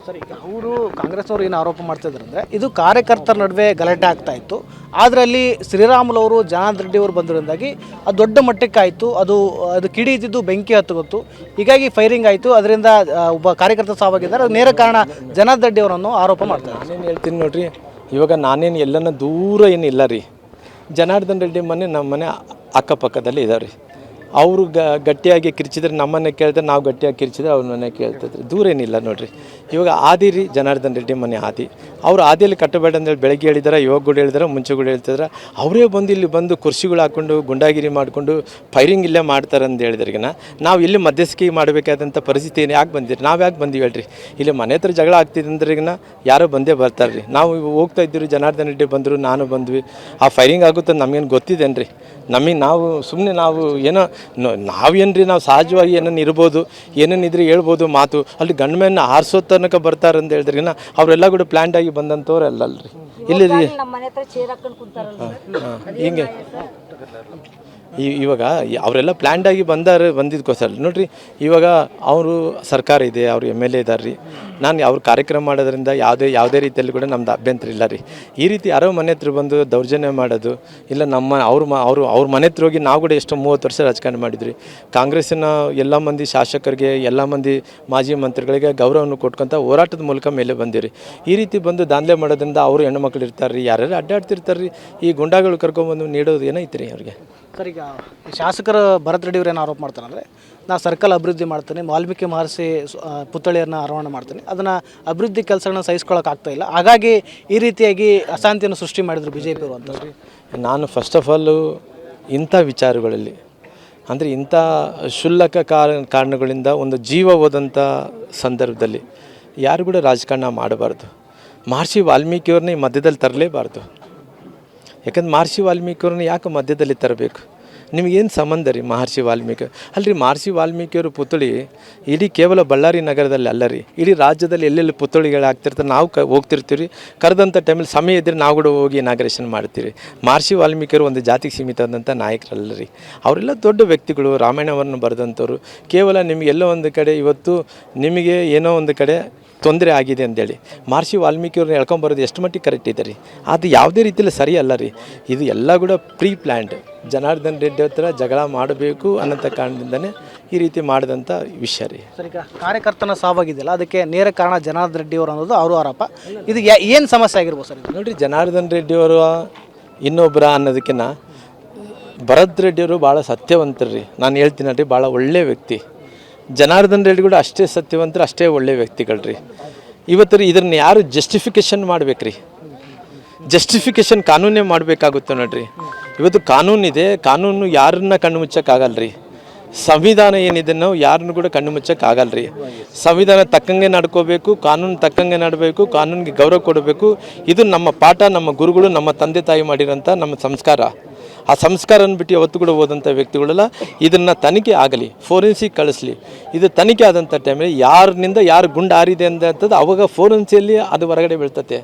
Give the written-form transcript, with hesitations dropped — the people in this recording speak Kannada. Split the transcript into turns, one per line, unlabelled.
ಸರ್, ಈಗ ಅವರು ಕಾಂಗ್ರೆಸ್ನವರು ಏನು ಆರೋಪ ಮಾಡ್ತಿದ್ದಾರೆ ಅಂದರೆ ಇದು ಕಾರ್ಯಕರ್ತರ ನಡುವೆ ಗಲಾಟೆ ಆಗ್ತಾ ಇತ್ತು. ಆದರೆ ಅಲ್ಲಿ ಶ್ರೀರಾಮುಲು ಅವರು ಜನಾರ್ದನ್ ರೆಡ್ಡಿ ಅವರು ಬಂದಿರೋದಾಗಿ ಅದು ದೊಡ್ಡ ಮಟ್ಟಕ್ಕೆ ಆಯಿತು. ಅದು ಕಿಡಿ ಇದ್ದಿದ್ದು ಬೆಂಕಿ ಹತ್ತುಗೊತ್ತು, ಹೀಗಾಗಿ ಫೈರಿಂಗ್ ಆಯಿತು. ಅದರಿಂದ ಒಬ್ಬ ಕಾರ್ಯಕರ್ತ ಸಾವಾಗಿದ್ದಾರೆ. ಅದು ನೇರ ಕಾರಣ ಜನಾರ್ದನ್ ರೆಡ್ಡಿ ಅವರನ್ನು ಆರೋಪ ಮಾಡ್ತಾರೆ.
ನಾನೇನು ಹೇಳ್ತೀನಿ ನೋಡ್ರಿ, ಇವಾಗ ನಾನೇನು ಎಲ್ಲನ ದೂರ ಏನಿಲ್ಲ ರೀ. ಜನಾರ್ದನ್ ರೆಡ್ಡಿ ಮನೆ ನಮ್ಮ ಮನೆ ಅಕ್ಕಪಕ್ಕದಲ್ಲಿ ಇದಾವೆ ರೀ. ಅವರು ಗಟ್ಟಿಯಾಗಿ ಕಿರ್ಚಿದ್ರೆ ನಮ್ಮನ್ನೇ ಕೇಳ್ತಾರೆ, ನಾವು ಗಟ್ಟಿಯಾಗಿ ಕಿರ್ಚಿದ್ರೆ ಅವ್ರ ಮನೆ ಕೇಳ್ತಿದ್ರು. ದೂರ ಏನಿಲ್ಲ ನೋಡಿರಿ. ಇವಾಗ ಆದಿ ರೀ ಜನಾರ್ದನ್ ರೆಡ್ಡಿ ಮನೆ ಆದಿ. ಅವರು ಆದಿಯಲ್ಲಿ ಕಟ್ಟಬೇಡ ಅಂತೇಳಿ ಬೆಳಗ್ಗೆ ಹೇಳಿದಾರೆ, ಇವಾಗ ಕೂಡ ಹೇಳಿದಾರೆ, ಮುಂಚೆ ಕೂಡ ಹೇಳ್ತಿದ್ರೆ. ಅವರೇ ಬಂದು ಇಲ್ಲಿ ಬಂದು ಕುರ್ಚಿಗಳು ಹಾಕ್ಕೊಂಡು ಗುಂಡಾಗಿರಿ ಮಾಡಿಕೊಂಡು ಫೈರಿಂಗ್ ಇಲ್ಲೇ ಮಾಡ್ತಾರೆ ಅಂತ ಹೇಳಿದ್ರಿಗಿನ ನಾವು ಇಲ್ಲಿ ಮಧ್ಯಸ್ಥಿಕೆ ಮಾಡಬೇಕಾದಂಥ ಪರಿಸ್ಥಿತಿ ಯಾಕೆ ಬಂದಿರಿ? ನಾವು ಯಾಕೆ ಬಂದೀವಿ ಹೇಳ್ರಿ? ಇಲ್ಲಿ ಮನೆ ಹತ್ರ ಜಗಳ ಆಗ್ತಿದೆ ಅಂದ್ರಿಗಿನ ಯಾರೋ ಬಂದೇ ಬರ್ತಾರೆ ರೀ. ನಾವು ಹೋಗ್ತಾ ಇದ್ದೀವಿ, ಜನಾರ್ದನ್ ರೆಡ್ಡಿ ಬಂದರು, ನಾನು ಬಂದ್ವಿ. ಆ ಫೈರಿಂಗ್ ಆಗುತ್ತೆ ನಮಗೇನು ಗೊತ್ತಿದ್ದೇನು ರೀ? ನಾವು ಸುಮ್ಮನೆ ನಾವು ಏನೋ ನಾವೇನು ರೀ, ನಾವು ಸಹಜವಾಗಿ ಏನೇನು ಇರ್ಬೋದು, ಏನೇನಿದ್ರೆ ಹೇಳ್ಬೋದು ಮಾತು. ಅಲ್ಲಿ ಗಂಡು ಮೇನ ಆರಿಸೋ ತನಕ ಬರ್ತಾರೆ ಅಂತ ಹೇಳಿದ್ರಿಗಿನ ಅವರೆಲ್ಲ ಕೂಡ ಪ್ಲ್ಯಾಂಡ್ ಆಗಿ ಬಂದಂಥವ್ರು ಅಲ್ಲಲ್ರಿ. ಇಲ್ಲಿ ರೀ ಹಿಂಗೆ ಇವಾಗ ಅವರೆಲ್ಲ ಪ್ಲ್ಯಾಂಡಾಗಿ ಬಂದಿದ್ದಕ್ಕೋಸ್ಕರ ನೋಡಿರಿ. ಇವಾಗ ಅವರು ಸರ್ಕಾರ ಇದೆ, ಅವರು MLA ಇದ್ದಾರೆ ರೀ. ನಾನು ಅವ್ರ ಕಾರ್ಯಕ್ರಮ ಮಾಡೋದ್ರಿಂದ ಯಾವುದೇ ರೀತಿಯಲ್ಲಿ ಕೂಡ ನಮ್ದು ಅಭ್ಯಂತರ ಇಲ್ಲ ರೀ. ಈ ರೀತಿ ಯಾರೋ ಮನೆ ಹತ್ರ ಬಂದು ದೌರ್ಜನ್ಯ ಮಾಡೋದು ಇಲ್ಲ. ಅವ್ರ ಮನೆ ಹತ್ರ ಹೋಗಿ ನಾವು ಕೂಡ ಎಷ್ಟೋ 30 ವರ್ಷ ರಾಜಕಾರಣ ಮಾಡಿದ್ರಿ. ಕಾಂಗ್ರೆಸ್ಸಿನ ಎಲ್ಲ ಮಂದಿ ಶಾಸಕರಿಗೆ, ಎಲ್ಲ ಮಂದಿ ಮಾಜಿ ಮಂತ್ರಿಗಳಿಗೆ ಗೌರವವನ್ನು ಕೊಟ್ಕೊಂತ ಹೋರಾಟದ ಮೂಲಕ ಮೇಲೆ ಬಂದಿರಿ. ಈ ರೀತಿ ಬಂದು ದಾಂಧಲೆ ಮಾಡೋದ್ರಿಂದ ಅವರು ಹೆಣ್ಣುಮಕ್ಳು ಇರ್ತಾರೆ ರೀ, ಯಾರ್ಯಾರು ಅಡ್ಡಾಡ್ತಿರ್ತಾರೆ ರೀ. ಈ ಗುಂಡಾಗಳು ಕರ್ಕೊಂಡ್ಬಂದು ನೀಡೋದು ಏನೈತೆ ರೀ ಅವ್ರಿಗೆ?
ಸರ್, ಈಗ ಶಾಸಕರು ಭರತ್ ರೆಡ್ಡಿ ಅವರು ಏನು ಆರೋಪ ಮಾಡ್ತಾರೆ ಅಂದರೆ, ನಾನು ಸರ್ಕಲ್ ಅಭಿವೃದ್ಧಿ ಮಾಡ್ತೀನಿ, ವಾಲ್ಮೀಕಿ ಮಹರ್ಷಿ ಪುತ್ಥಳಿಯನ್ನು ಅನಾವರಣ ಮಾಡ್ತೀನಿ, ಅದನ್ನು ಅಭಿವೃದ್ಧಿ ಕೆಲಸಗಳನ್ನ ಸಹಿಸ್ಕೊಳ್ಳೋಕ್ಕಾಗ್ತಾ ಇಲ್ಲ, ಹಾಗಾಗಿ ಈ ರೀತಿಯಾಗಿ ಅಶಾಂತಿಯನ್ನು ಸೃಷ್ಟಿ ಮಾಡಿದ್ರು BJP ಅವರು ಅಂತ.
ನಾನು ಫಸ್ಟ್ ಆಫ್ ಆಲು ಇಂಥ ವಿಚಾರಗಳಲ್ಲಿ ಅಂದರೆ ಇಂಥ ಕ್ಷುಲ್ಲಕ ಕಾರಣಗಳಿಂದ ಒಂದು ಜೀವ ಹೋದಂಥ ಸಂದರ್ಭದಲ್ಲಿ ಯಾರು ಕೂಡ ರಾಜಕಾರಣ ಮಾಡಬಾರ್ದು. ಮಹರ್ಷಿ ವಾಲ್ಮೀಕಿಯವ್ರನ್ನ ಈ ಮಧ್ಯದಲ್ಲಿ ತರಲೇಬಾರ್ದು. ಯಾಕಂದ್ರೆ ಮಹರ್ಷಿ ವಾಲ್ಮೀಕಿಯವ್ರನ್ನ ಯಾಕೆ ಮಧ್ಯದಲ್ಲಿ ತರಬೇಕು? ನಿಮಗೇನು ಸಂಬಂಧ ರೀ ಮಹರ್ಷಿ ವಾಲ್ಮೀಕಿ? ಅಲ್ಲರಿ, ಮಹರ್ಷಿ ವಾಲ್ಮೀಕಿಯವರು ಪುತ್ಥಳಿ ಇಡೀ ಕೇವಲ ಬಳ್ಳಾರಿ ನಗರದಲ್ಲಿ ಅಲ್ಲ ರೀ, ಇಡೀ ರಾಜ್ಯದಲ್ಲಿ ಎಲ್ಲೆಲ್ಲಿ ಪುತ್ಥಳಿಗಳು ಆಗ್ತಿರ್ತಾರೆ. ನಾವು ಹೋಗ್ತಿರ್ತೀವಿ ರೀ, ಕರೆದಂಥ ಟೈಮಲ್ಲಿ ಸಮಯ ಇದ್ದರೆ ನಾವು ಕೂಡ ಹೋಗಿ ಇನಾಗ್ರೇಷನ್ ಮಾಡ್ತೀವಿ. ಮಹರ್ಷಿ ವಾಲ್ಮೀಕಿಯವರು ಒಂದು ಜಾತಿಗೆ ಸೀಮಿತವಾದಂಥ ನಾಯಕರಲ್ಲ ರೀ. ಅವರೆಲ್ಲ ದೊಡ್ಡ ವ್ಯಕ್ತಿಗಳು, ರಾಮಾಯಣವನ್ನು ಬರೆದಂಥವ್ರು. ಕೇವಲ ನಿಮಗೆಲ್ಲೋ ಒಂದು ಕಡೆ ಇವತ್ತು ನಿಮಗೆ ಏನೋ ಒಂದು ಕಡೆ ತೊಂದರೆ ಆಗಿದೆ ಅಂತೇಳಿ ಮಹರ್ಷಿ ವಾಲ್ಮೀಕಿಯವ್ರನ್ನ ಹೇಳ್ಕೊಂಬರೋದು ಎಷ್ಟು ಮಟ್ಟಿಗೆ ಕರೆಕ್ಟ್ ಇದೆ ರೀ? ಅದು ಯಾವುದೇ ರೀತಿಯಲ್ಲಿ ಸರಿ ಅಲ್ಲ ರೀ. ಇದು ಎಲ್ಲ ಕೂಡ ಪ್ರೀ ಪ್ಲ್ಯಾಂಡ್. ಜನಾರ್ದನ್ ರೆಡ್ಡಿ ಹತ್ರ ಜಗಳ ಮಾಡಬೇಕು ಅನ್ನೋಂಥ ಕಾರಣದಿಂದನೇ ಈ ರೀತಿ ಮಾಡಿದಂಥ ವಿಷಯ ರೀ.
ಸರ್, ಈಗ ಕಾರ್ಯಕರ್ತನ ಸಾವಾಗಿದೆಯಲ್ಲ, ಅದಕ್ಕೆ ನೇರ ಕಾರಣ ಜನಾರ್ದನ್ ರೆಡ್ಡಿ ಅವರು ಅನ್ನೋದು ಅವರು ಆರೋಪ. ಇದು ಏನು ಸಮಸ್ಯೆ ಆಗಿರ್ಬೋದು ಸರ್?
ನೋಡಿರಿ, ಜನಾರ್ದನ್ ರೆಡ್ಡಿಯವರು ಇನ್ನೊಬ್ಬರ ಅನ್ನೋದಕ್ಕಿಂತ ಭರತ್ ರೆಡ್ಡಿಯವರು ಭಾಳ ಸತ್ಯವಂತರು ರೀ. ನಾನು ಹೇಳ್ತೀನಿ ರೀ, ಭಾಳ ಒಳ್ಳೆಯ ವ್ಯಕ್ತಿ. ಜನಾರ್ದನ್ ರೆಡ್ಡಿ ಕೂಡ ಅಷ್ಟೇ ಸತ್ಯವಂತರು, ಅಷ್ಟೇ ಒಳ್ಳೆಯ ವ್ಯಕ್ತಿಗಳು ರೀ. ಇವತ್ತು ಇದನ್ನು ಯಾರು ಜಸ್ಟಿಫಿಕೇಷನ್ ಮಾಡ್ಬೇಕ್ರಿ? ಜಸ್ಟಿಫಿಕೇಷನ್ ಕಾನೂನೇ ಮಾಡಬೇಕಾಗುತ್ತೆ ನೋಡ್ರಿ. ಇವತ್ತು ಕಾನೂನಿದೆ, ಕಾನೂನು ಯಾರನ್ನ ಕಣ್ಣು ಮುಚ್ಚಕ್ಕಾಗಲ್ಲ ರೀ. ಸಂವಿಧಾನ ಏನಿದೆ ನಾವು ಯಾರನ್ನು ಕೂಡ ಕಣ್ಣು ಮುಚ್ಚಕ್ಕಾಗಲ್ಲ ರೀ. ಸಂವಿಧಾನ ತಕ್ಕಂಗೆ ನಡ್ಕೋಬೇಕು, ಕಾನೂನು ತಕ್ಕಂಗೆ ನಡಬೇಕು, ಕಾನೂನಿಗೆ ಗೌರವ ಕೊಡಬೇಕು. ಇದು ನಮ್ಮ ಪಾಠ, ನಮ್ಮ ಗುರುಗಳು, ನಮ್ಮ ತಂದೆ ತಾಯಿ ಮಾಡಿರೋಂಥ ನಮ್ಮ ಸಂಸ್ಕಾರ. ಆ ಸಂಸ್ಕಾರನ ಬಿಟ್ಟು ಯಾವತ್ತೂ ಕೂಡ ಹೋದಂಥ ವ್ಯಕ್ತಿಗಳೆಲ್ಲ ಇದನ್ನು ತನಿಖೆ ಆಗಲಿ, ಫೋರೆನ್ಸಿಕ್ ಕಳಿಸ್ಲಿ. ಇದು ತನಿಖೆ ಆದಂಥ ಟೈಮಲ್ಲಿ ಯಾರಿನಿಂದ ಯಾರು ಗುಂಡು ಹಾರಿದೆ ಅಂಥದ್ದು ಅವಾಗ ಫೋರೆನ್ಸಿಯಲ್ಲಿ ಅದು ಹೊರಗಡೆ ಬೀಳ್ತತೆ.